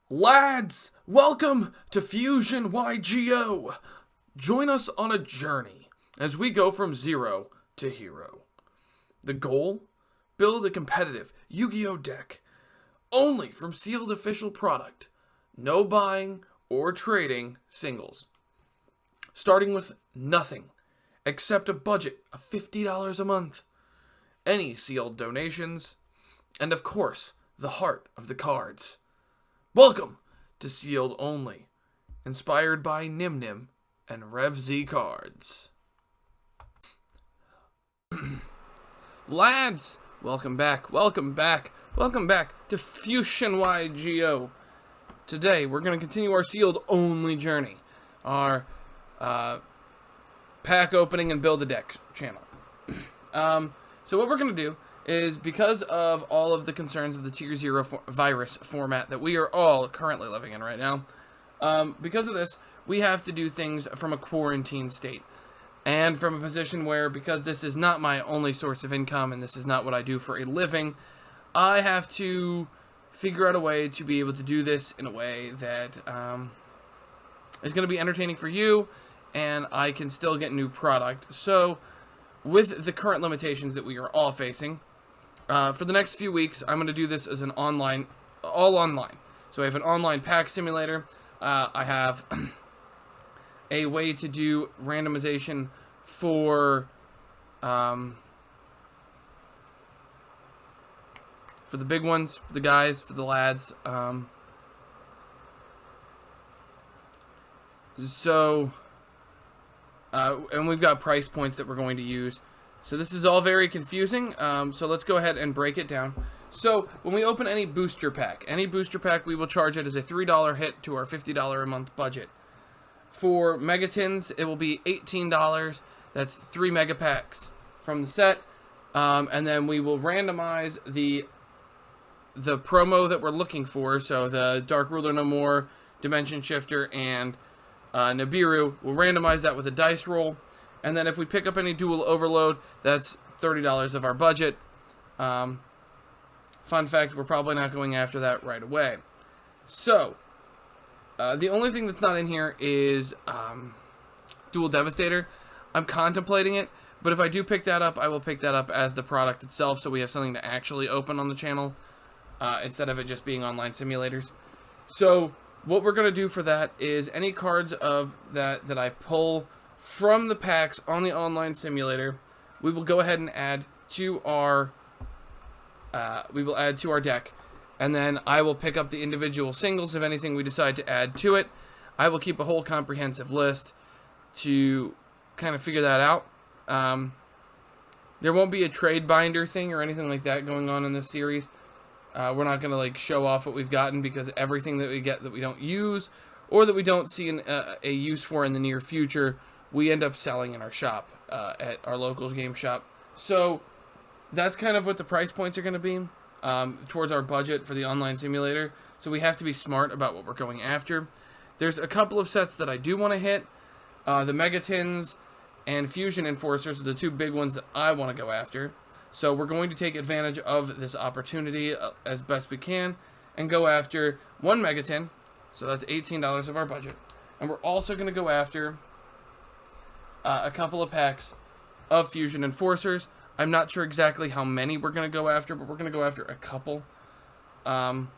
Lads, welcome to Fusion YGO. Join us on a journey as we go from zero to hero. The goal? Build a competitive Yu-Gi-Oh deck only from sealed official product. No buying or trading singles. Starting with nothing except a budget of $50 a month. Any sealed donations, and of course, the heart of the cards. Welcome to Sealed Only, inspired by Nim Nim and Rev Z Cards. Lads, welcome back to Fusion YGO. Today, we're going to continue our Sealed Only journey, our pack opening and build a deck channel. So what we're going to do is, because of all of the concerns of the Tier 0 virus format that we are all currently living in right now, because of this, we have to do things from a quarantine state. And from a position where, because this is not my only source of income and this is not what I do for a living, I have to figure out a way to be able to do this in a way that is going to be entertaining for you, and I can still get new product. So, with the current limitations that we are all facing, for the next few weeks, I'm going to do this as an all online. So I have an online pack simulator. I have a way to do randomization for the big ones, for the guys, for the lads. And we've got price points that we're going to use. So this is all very confusing, so let's go ahead and break it down. So when we open any booster pack, we will charge it as a $3 hit to our $50 a month budget. For Megatins, it will be $18. That's 3 mega packs from the set. And then we will randomize the promo that we're looking for. So the Dark Ruler No More, Dimension Shifter, and Nibiru. We'll randomize that with a dice roll. And then if we pick up any dual overload, that's $30 of our budget. Fun fact, we're probably not going after that right away. So, the only thing that's not in here is Dual Devastator. I'm contemplating it, but if I do pick that up, I will pick that up as the product itself, so we have something to actually open on the channel, instead of it just being online simulators. So, what we're going to do for that is any cards of that I pull from the packs on the online simulator, we will go ahead and add to our deck, and then I will pick up the individual singles of anything we decide to add to it. I will keep a whole comprehensive list to kind of figure that out. There won't be a trade binder thing or anything like that going on in this series. We're not going to like show off what we've gotten, because everything that we get that we don't use or that we don't see a use for in the near future, we end up selling in our shop, at our local game shop. So that's kind of what the price points are going to be towards our budget for the online simulator. So we have to be smart about what we're going after. There's a couple of sets that I do want to hit. The Megatins and Fusion Enforcers are the two big ones that I want to go after. So we're going to take advantage of this opportunity as best we can and go after one Megatin. So that's $18 of our budget. And we're also going to go after a couple of packs of Fusion Enforcers. I'm not sure exactly how many we're going to go after, but we're going to go after a couple. We're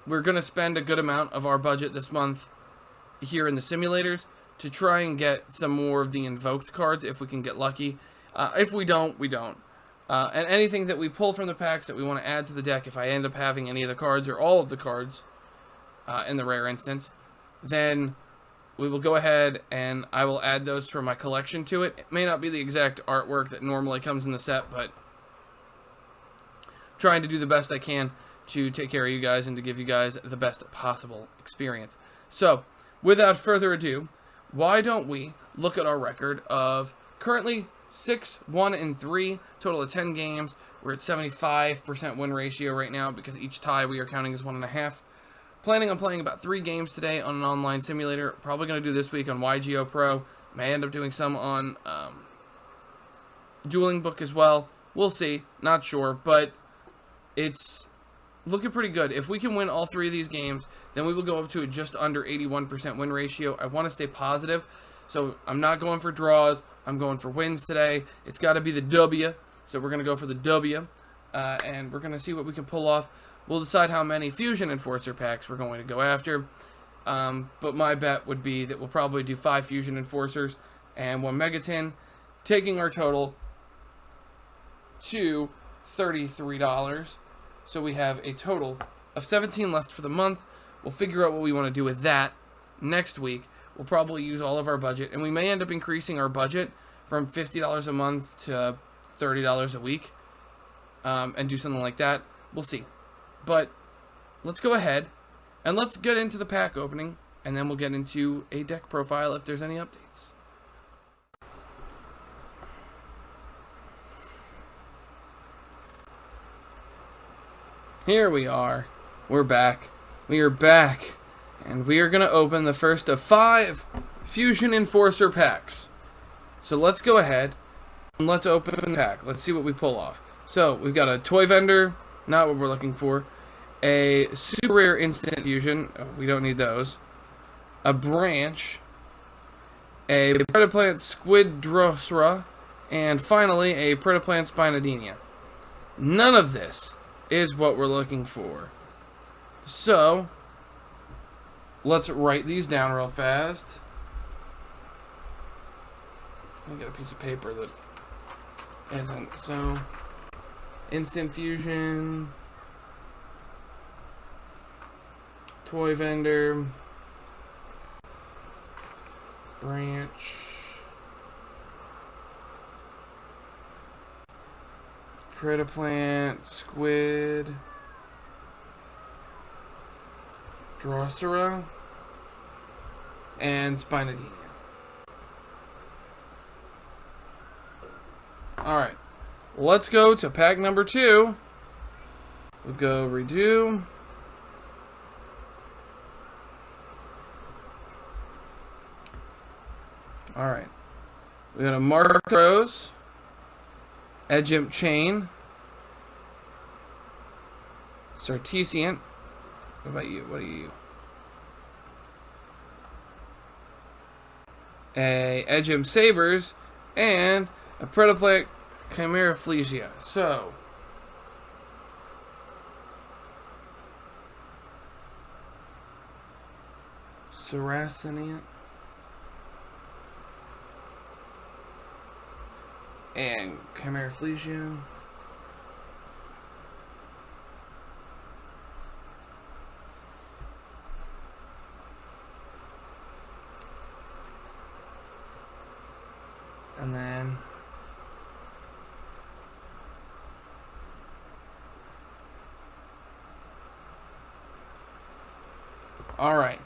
going to spend a good amount of our budget this month here in the simulators to try and get some more of the invoked cards if we can get lucky. If we don't, we don't. And anything that we pull from the packs that we want to add to the deck, if I end up having any of the cards or all of the cards in the rare instance, then we will go ahead and I will add those from my collection to it. It may not be the exact artwork that normally comes in the set, but trying to do the best I can to take care of you guys and to give you guys the best possible experience. So, without further ado, why don't we look at our record of currently 6-1-3, total of 10 games. We're at 75% win ratio right now, because each tie we are counting as 1.5. Planning on playing about 3 games today on an online simulator. Probably going to do this week on YGO Pro. May end up doing some on Dueling Book as well. We'll see. Not sure. But it's looking pretty good. If we can win all 3 of these games, then we will go up to a just under 81% win ratio. I want to stay positive, so I'm not going for draws. I'm going for wins today. It's got to be the W, so we're going to go for the W, and we're going to see what we can pull off. We'll decide how many Fusion Enforcer packs we're going to go after, but my bet would be that we'll probably do 5 Fusion Enforcers and 1 Megatin, taking our total to $33. So we have a total of 17 left for the month. We'll figure out what we want to do with that next week. We'll probably use all of our budget, and we may end up increasing our budget from $50 a month to $30 a week, and do something like that. We'll see. But let's go ahead and let's get into the pack opening, and then we'll get into a deck profile if there's any updates. Here we are. We're back. We are back. And we are going to open the first of 5 Fusion Enforcer packs. So let's go ahead and let's open the pack. Let's see what we pull off. So we've got a Toy Vendor, not what we're looking for. A Super Rare Instant Fusion. Oh, we don't need those. A Branch. A Predaplant Squidrosra. And finally, a Predaplant Spinodenia. None of this is what we're looking for. So, let's write these down real fast. Let me get a piece of paper that isn't. So, Instant Fusion, Toy Vendor, Branch, Predaplant, Squid, Drosera, and Spinodenia. Alright, let's go to pack number 2. We'll go redo. Alright, we got a Marcos, Edgimp Chain, Sartesian. What about you? What are you? A Edgimp Sabers and a Predaplant Chimera Flesia. So Saracenian and Chimera Flesia. And then alright.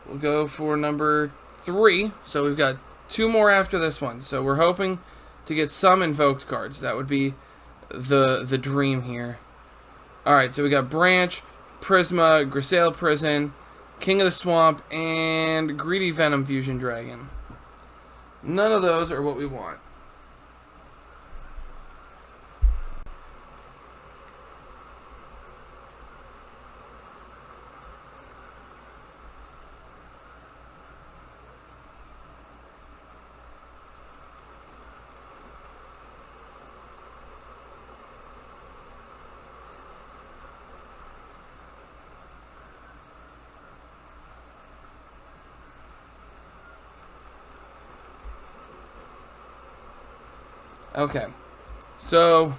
We'll go for number 3. So we've got 2 more after this one. So we're hoping to get some invoked cards. That would be the dream here. Alright, so we got Branch, Prisma, Grisaille Prison, King of the Swamp, and Greedy Venom Fusion Dragon. None of those are what we want. Okay, so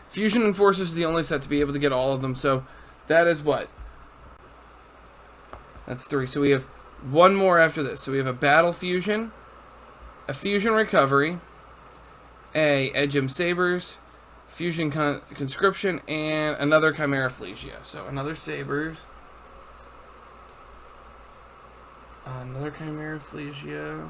Fusion Enforcers is the only set to be able to get all of them, so that is what? That's 3, so we have 1 more after this. So we have a Battle Fusion, a Fusion Recovery, a Edgimp Sabers, Fusion Conscription, and another Chimera Flesia. So another Sabers, another Chimera Flesia.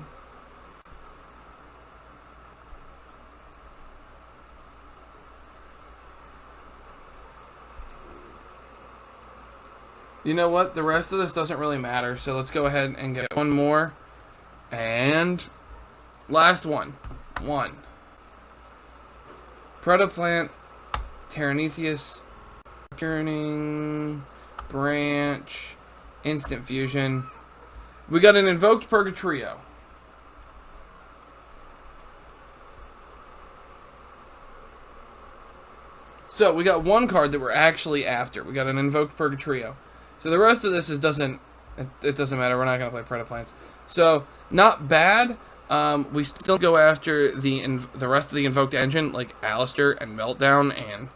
You know what? The rest of this doesn't really matter, so let's go ahead and get 1 more. And last one. Predaplant Tyrannitheus, Turning, Branch, Instant Fusion. We got an Invoked Purgatrio. So we got one card that we're actually after. We got an Invoked Purgatrio. So the rest of this is doesn't matter. We're not gonna play Predaplants. So not bad. We still go after the rest of the Invoked engine, like Alistair and Meltdown and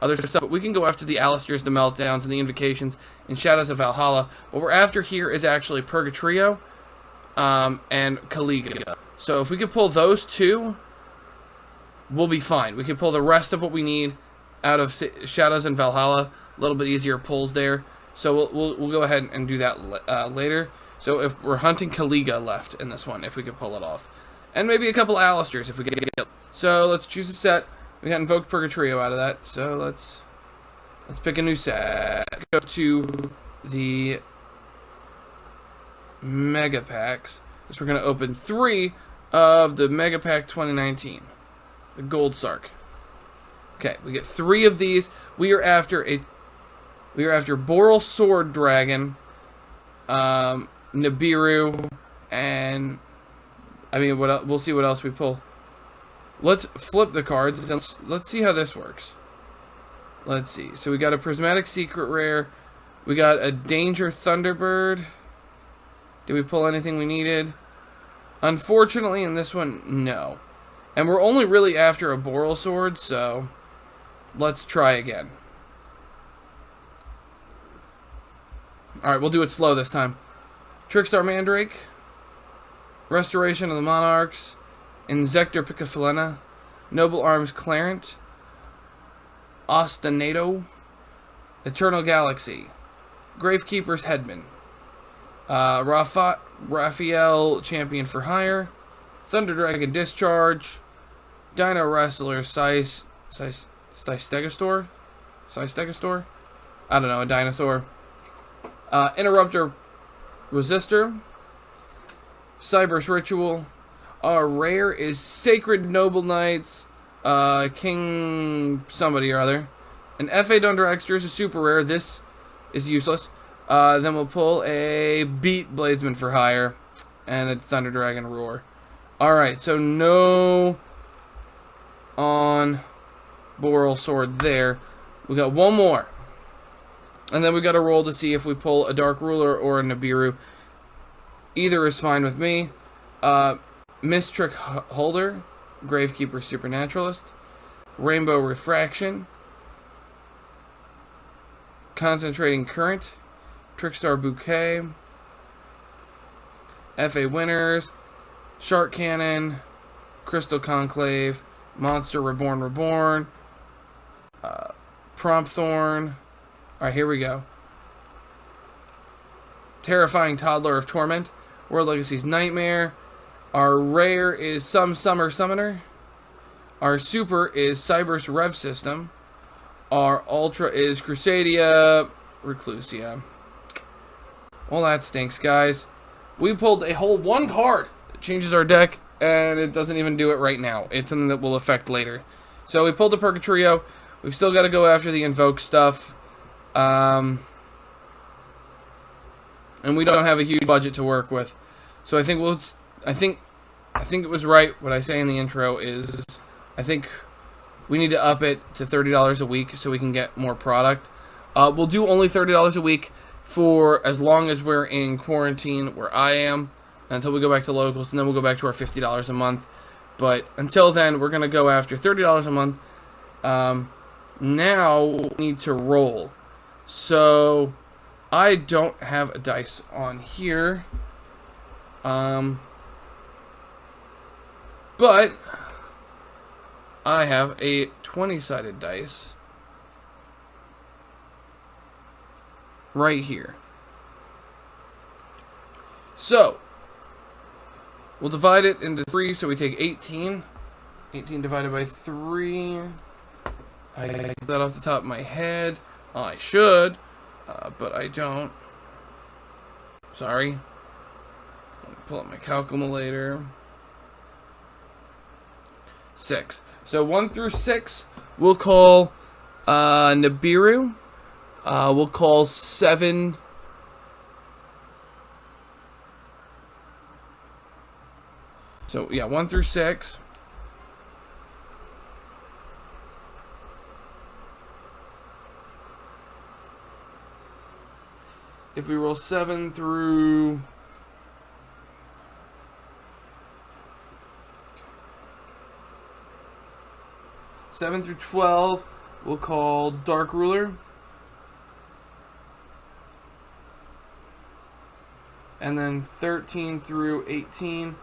other stuff. But we can go after the Alistairs, the Meltdowns, and the Invocations in Shadows of Valhalla. What we're after here is actually Purgatrio and Keios. So if we could pull those two, we'll be fine. We can pull the rest of what we need out of Shadows and Valhalla. A little bit easier pulls there. So we'll go ahead and do that later. So if we're hunting Keios left in this one, if we could pull it off. And maybe a couple Alistairs if we could get it. So let's choose a set. We got Invoked Purgatrio out of that. So let's pick a new set. Go to the Mega Packs. So we're going to open 3 of the Mega Pack 2019. The Gold Sark. Okay, we get 3 of these. We are after Boral Sword Dragon, Nibiru, and I mean, we'll see what else we pull. Let's flip the cards. Let's see how this works. Let's see. So we got a Prismatic Secret Rare. We got a Danger Thunderbird. Did we pull anything we needed? Unfortunately, in this one, no. And we're only really after a Boral Sword, so let's try again. Alright, we'll do it slow this time. Trickstar Mandrake, Restoration of the Monarchs, Inzektor Picafilena, Noble Arms Clarent, Ostinato, Eternal Galaxy, Gravekeeper's Headman, Raphael Champion for Hire, Thunder Dragon Discharge, Dino Wrestler Stegosaur? I don't know, a dinosaur. Interrupter Resistor, Cyber's Ritual. Our rare is Sacred Noble Knights, King somebody or other. An F.A. Dunder Extra is a super rare. This is useless. Then we'll pull a Beat Bladesman for Hire and a Thunder Dragon Roar. Alright, so no on Boral Sword there. We got one more. And then we got to roll to see if we pull a Dark Ruler or a Nibiru. Either is fine with me. Mistrick Holder, Gravekeeper Supernaturalist, Rainbow Refraction, Concentrating Current, Trickstar Bouquet, F.A. Winners, Shark Cannon, Crystal Conclave, Monster Reborn, Prompt Thorn. Alright, here we go. Terrifying Toddler of Torment, World Legacy's Nightmare. Our rare is Some Summer Summoner. Our super is Cyber's Rev System. Our ultra is Crusadia Reclusia. Well, that stinks, guys. We pulled a whole one card. It changes our deck, and it doesn't even do it right now. It's something that will affect later. So we pulled the Purgatrio. We've still got to go after the Invoke stuff. And we don't have a huge budget to work with. So I think it was right what I say in the intro is I think we need to up it to $30 a week so we can get more product. We'll do only $30 a week for as long as we're in quarantine where I am until we go back to locals, and then we'll go back to our $50 a month. But until then, we're going to go after $30 a month. Now we need to roll. So I don't have a dice on here. But I have a 20-sided dice right here. So we'll divide it into 3, so we take 18. 18 divided by 3. I get that off the top of my head. I should, but I don't. Sorry. Let me pull up my calculator. 6. So 1 through 6, we'll call Nibiru. We'll call 7. So, yeah, 1 through 6. If we roll 7 through... Seven through 12, we'll call Dark Ruler. And then 13 through 18,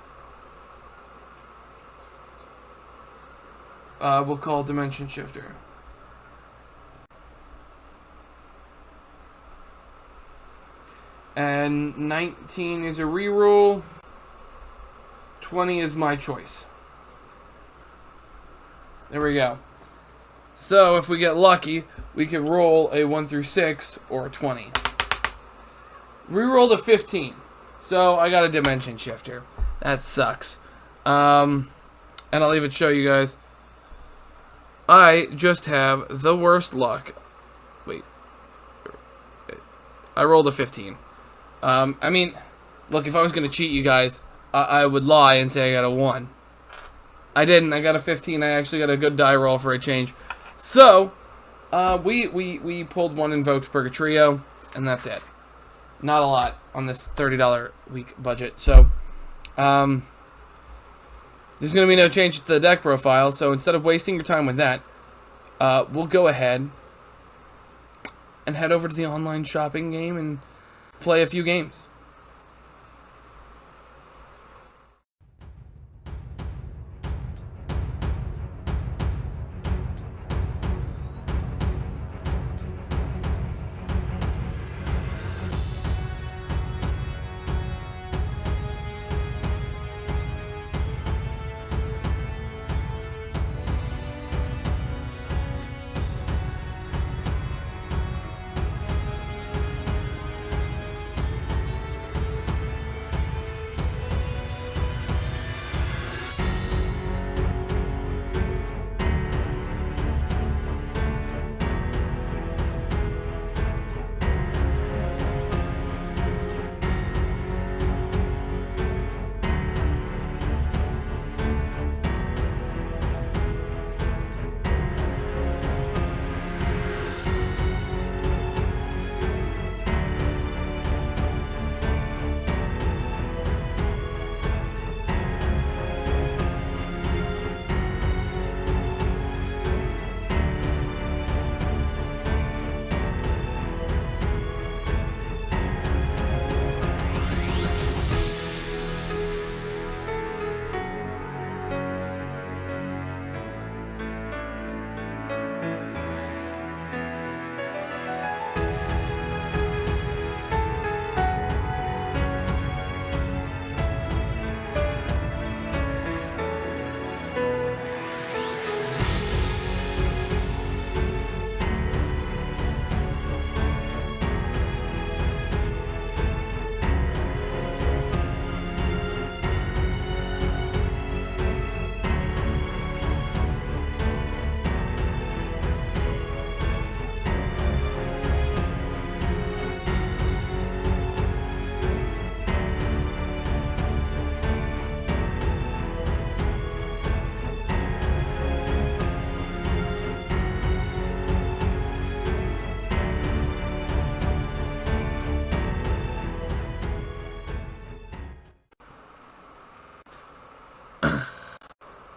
we'll call Dimension Shifter. And 19 is a reroll. 20 is my choice. There we go. So if we get lucky, we could roll a 1 through 6 or a 20. Rerolled a 15. So I got a Dimension Shifter. That sucks. And I'll even show you guys. I just have the worst luck. Wait. I rolled a 15. I mean, look, if I was going to cheat you guys, I would lie and say I got a 1. I didn't. I got a 15. I actually got a good die roll for a change. So, we pulled 1 Invoked Purgatrio, and that's it. Not a lot on this $30 week budget. So, there's going to be no change to the deck profile. So, instead of wasting your time with that, we'll go ahead and head over to the online shopping game and play a few games.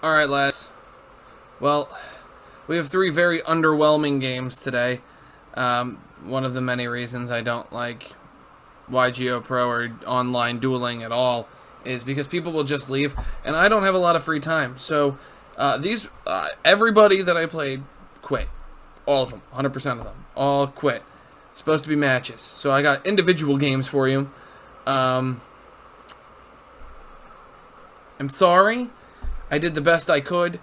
Alright, lads. Well, we have 3 very underwhelming games today. One of the many reasons I don't like YGO Pro or online dueling at all is because people will just leave, and I don't have a lot of free time. So, everybody that I played quit. All of them. 100% of them. All quit. Supposed to be matches. So I got individual games for you. I'm sorry. I did the best I could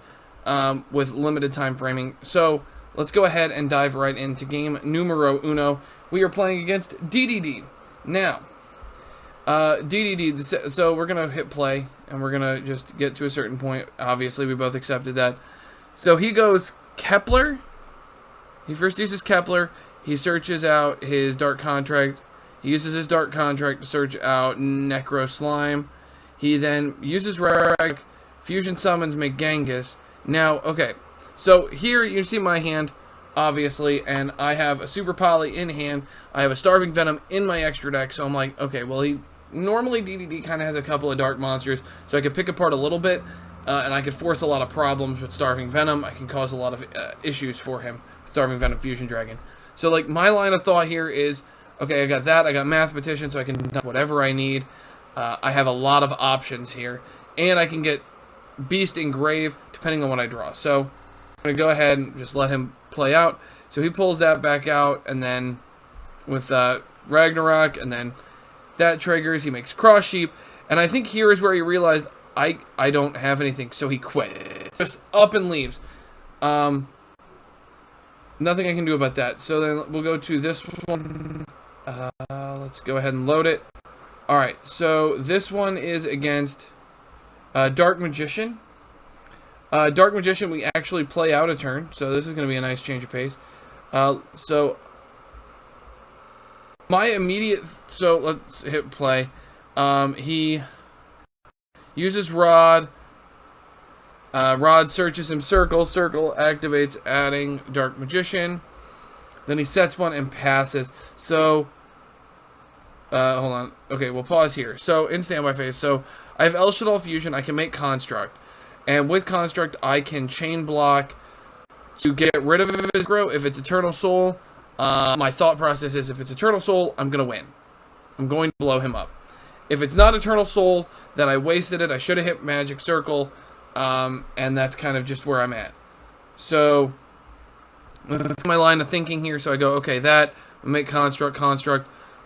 with limited time framing. So let's go ahead and dive right into game numero uno. We are playing against DDD. Now, DDD, so we're going to hit play, and we're going to just get to a certain point. Obviously, we both accepted that. So he goes Kepler, He first uses Kepler. He searches out his Dark Contract. He uses his Dark Contract to search out Necro Slime. He then uses Rag, Fusion summons, make Genghis. Now, okay, so here you see my hand, obviously, and I have a Super Poly in hand. I have a Starving Venom in my extra deck, so I'm like, okay, well, he normally DDD kind of has a couple of dark monsters, so I could pick apart a little bit, and I could force a lot of problems with Starving Venom. I can cause a lot of issues for him, Starving Venom Fusion Dragon. So, like, my line of thought here is, okay, I got that, I got Mathematician, so I can do whatever I need. I have a lot of options here, and I can get Beast Engrave depending on what I draw. So, I'm going to go ahead and just let him play out. So, he pulls that back out, and then with Ragnarok, and then that triggers, he makes Cross Sheep, and I think here is where he realized, I don't have anything, so he quit. Just up and leaves. Nothing I can do about that. So then we'll go to this one. Let's go ahead and load it. Alright, so this one is against Dark Magician. Dark Magician, we actually play out a turn, so this is going to be a nice change of pace. So my immediate... So let's hit play. He uses Rod. Rod searches him Circle. Circle activates, adding Dark Magician. Then he sets one and passes. So, hold on. Okay, we'll pause here. So, in standby phase. So, I have Shaddoll Fusion. I can make Construct. And with Construct, I can chain block to get rid of his aggro. If it's Eternal Soul, my thought process is if it's Eternal Soul, I'm going to win. I'm going to blow him up. If it's not Eternal Soul, then I wasted it. I should have hit Magic Circle. And that's kind of just where I'm at. So, that's my line of thinking here. So I go, okay, that, make Construct,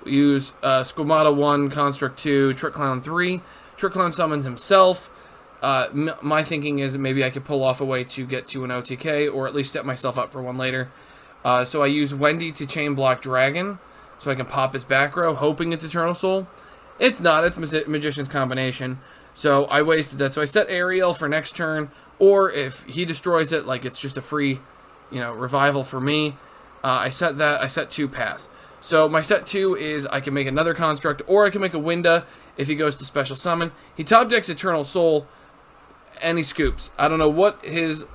use Squamata 1, Construct 2, Trick Clown 3. Trick Clown summons himself. My thinking is maybe I could pull off a way to get to an OTK, or at least set myself up for one later. So I use Wendi to chain block Dragon, so I can pop his back row, hoping it's Eternal Soul. It's not, it's Magician's Combination. So I wasted that. So I set Ariel for next turn, or if he destroys it, like it's just a free, revival for me. I set that. I set 2 pass. So my set 2 is I can make another Construct, or I can make a Winda if he goes to Special Summon. He top decks Eternal Soul, and he scoops. I don't know what his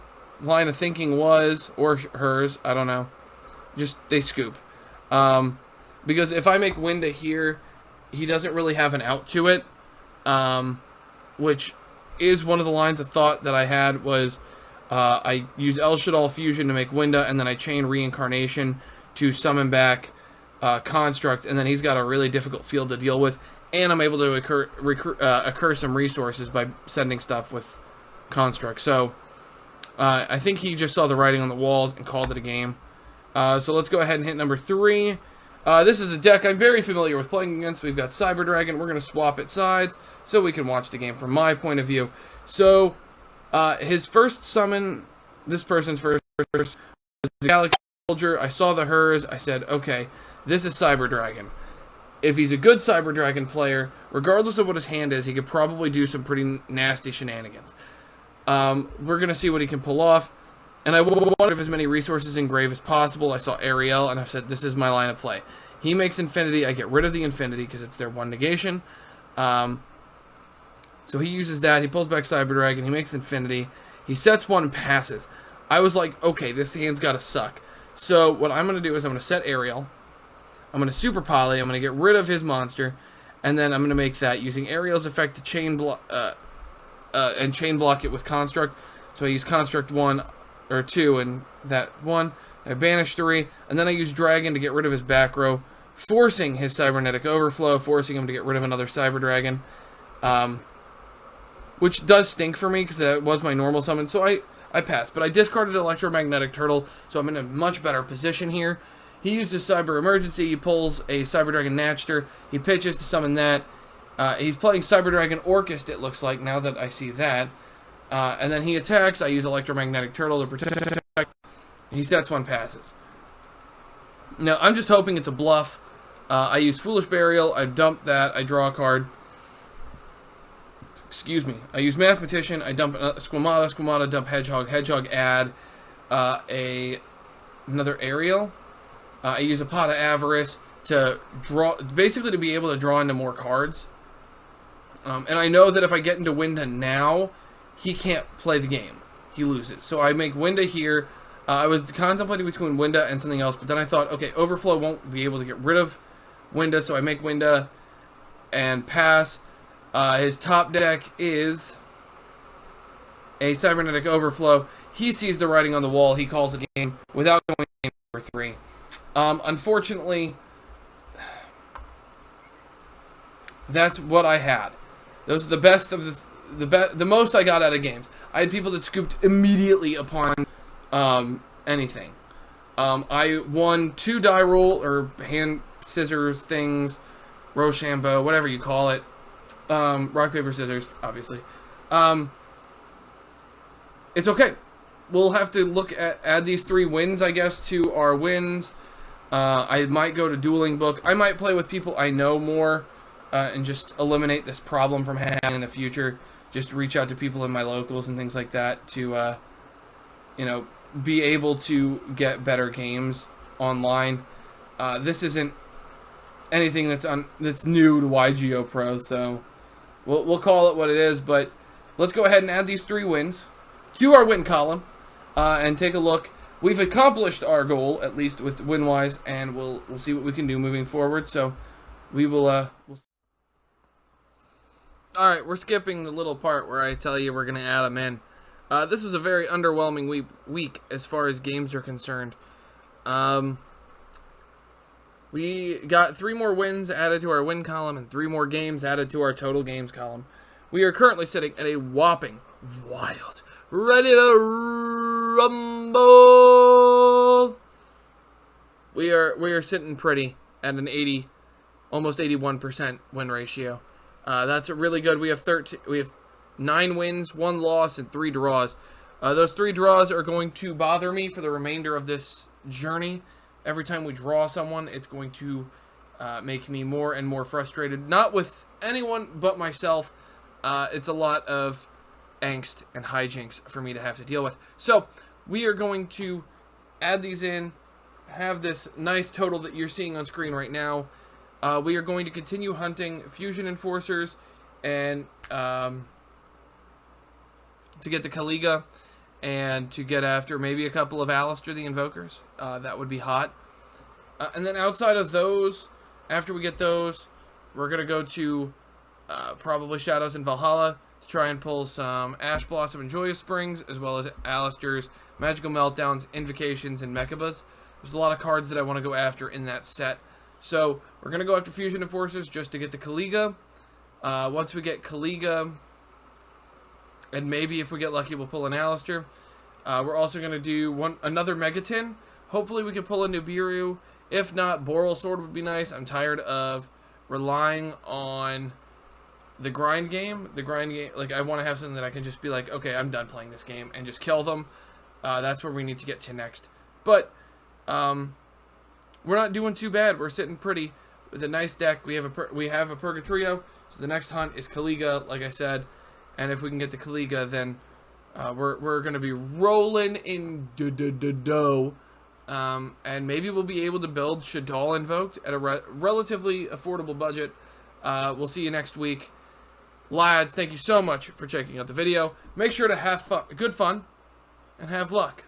line of thinking was, or hers. I don't know. Just, they scoop. Because if I make Winda here, he doesn't really have an out to it. Which is one of the lines of thought that I had was I use Shaddoll Fusion to make Winda, and then I chain Reincarnation to summon back Construct, and then he's got a really difficult field to deal with, and I'm able to occur some resources by sending stuff with Construct. So I think he just saw the writing on the walls and called it a game. So let's go ahead and hit number 3. This is a deck I'm very familiar with playing against. We've got Cyber Dragon. We're going to swap at sides so we can watch the game from my point of view. So, his first summon, this person's first, was the Galaxy Soldier. I saw the hers. I said, okay, this is Cyber Dragon. If he's a good Cyber Dragon player, regardless of what his hand is, he could probably do some pretty nasty shenanigans. We're going to see what he can pull off. And I wanted as many resources in grave as possible. I saw Ariel, and I said, this is my line of play. He makes Infinity. I get rid of the Infinity because it's their one negation. So he uses that. He pulls back Cyber Dragon. He makes Infinity. He sets 1 and passes. I was like, okay, this hand's got to suck. So what I'm going to do is I'm going to set Ariel. I'm going to Super Poly. I'm going to get rid of his monster. And then I'm going to make that using Ariel's effect to chain block it with Construct. So I use Construct 1 or 2 and that 1. I banish 3. And then I use Dragon to get rid of his back row, forcing his Cybernetic Overflow, forcing him to get rid of another Cyber Dragon. Which does stink for me because that was my normal summon. So I passed. But I discarded Electromagnetic Turtle, so I'm in a much better position here. He uses Cyber Emergency. He pulls a Cyber Dragon Natchter. He pitches to summon that. He's playing Cyber Dragon Orchest, it looks like, now that I see that. And then he attacks. I use Electromagnetic Turtle to protect. He sets 1, passes. Now, I'm just hoping it's a bluff. I use Foolish Burial. I dump that. I draw a card. Excuse me. I use Mathematician. I dump Squamata. Squamata, dump Hedgehog. Hedgehog, add a another Ariel. I use a Pot of Avarice to draw, basically to be able to draw into more cards. And I know that if I get into Winda now, he can't play the game. He loses. So I make Winda here. I was contemplating between Winda and something else, but then I thought, okay, Overflow won't be able to get rid of Winda, so I make Winda and pass. His top deck is a Cybernetic Overflow. He sees the writing on the wall. He calls the game without going to game number 3. Unfortunately, that's what I had. Those are the best of the most I got out of games. I had people that scooped immediately upon anything. I won 2 die roll or hand scissors things, Rochambeau, whatever you call it. Rock paper scissors, obviously. It's okay. We'll have to look at add these 3 wins, I guess, to our wins. I might go to Dueling Book. I might play with people I know more. And just eliminate this problem from happening in the future. Just reach out to people in my locals and things like that to, you know, be able to get better games online. This isn't anything that's new to YGO Pro, so we'll call it what it is. But let's go ahead and add these 3 wins to our win column and take a look. We've accomplished our goal, at least with win-wise, and we'll see what we can do moving forward. So we will. Alright, we're skipping the little part where I tell you we're going to add them in. This was a very underwhelming week as far as games are concerned. We got 3 more wins added to our win column and 3 more games added to our total games column. We are currently sitting at a whopping, wild, ready to rumble. We are sitting pretty at an 80, almost 81% win ratio. That's really good. We have 9 wins, 1 loss, and 3 draws. Those 3 draws are going to bother me for the remainder of this journey. Every time we draw someone, it's going to make me more and more frustrated. Not with anyone but myself. It's a lot of angst and hijinks for me to have to deal with. So we are going to add these in, have this nice total that you're seeing on screen right now. We are going to continue hunting Fusion Enforcers and to get the Kaliga and to get after maybe a couple of Alistair the Invokers. That would be hot. And then outside of those, after we get those, we're going to go to probably Shadows in Valhalla to try and pull some Ash Blossom and Joyous Springs, as well as Alistair's Magical Meltdowns, Invocations, and Mechabas. There's a lot of cards that I want to go after in that set. So we're going to go after Fusion Enforcers just to get the Kaliga. Once we get Kaliga, and maybe if we get lucky, we'll pull an Alistair. We're also going to do another Megatin. Hopefully we can pull a Nibiru. If not, Boral Sword would be nice. I'm tired of relying on the grind game. Like, I want to have something that I can just be like, okay, I'm done playing this game, and just kill them. That's where we need to get to next. But, we're not doing too bad. We're sitting pretty with a nice deck. We have a Purgatrio, so the next hunt is Kaliga, like I said. And if we can get the Kaliga, then we're going to be rolling in dough. And maybe we'll be able to build Shaddoll Invoked at a relatively affordable budget. We'll see you next week. Lads, thank you so much for checking out the video. Make sure to have good fun and have luck.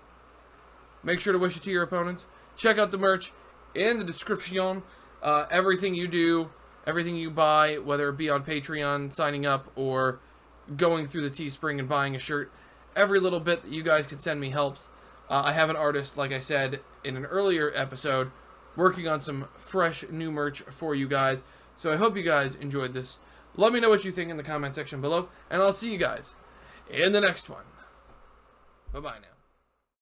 Make sure to wish it to your opponents. Check out the merch in the description. Everything you do, everything you buy, whether it be on Patreon, signing up, or going through the Teespring and buying a shirt, every little bit that you guys can send me helps. I have an artist, like I said in an earlier episode, working on some fresh new merch for you guys. So I hope you guys enjoyed this. Let me know what you think in the comment section below, and I'll see you guys in the next one. Bye-bye now.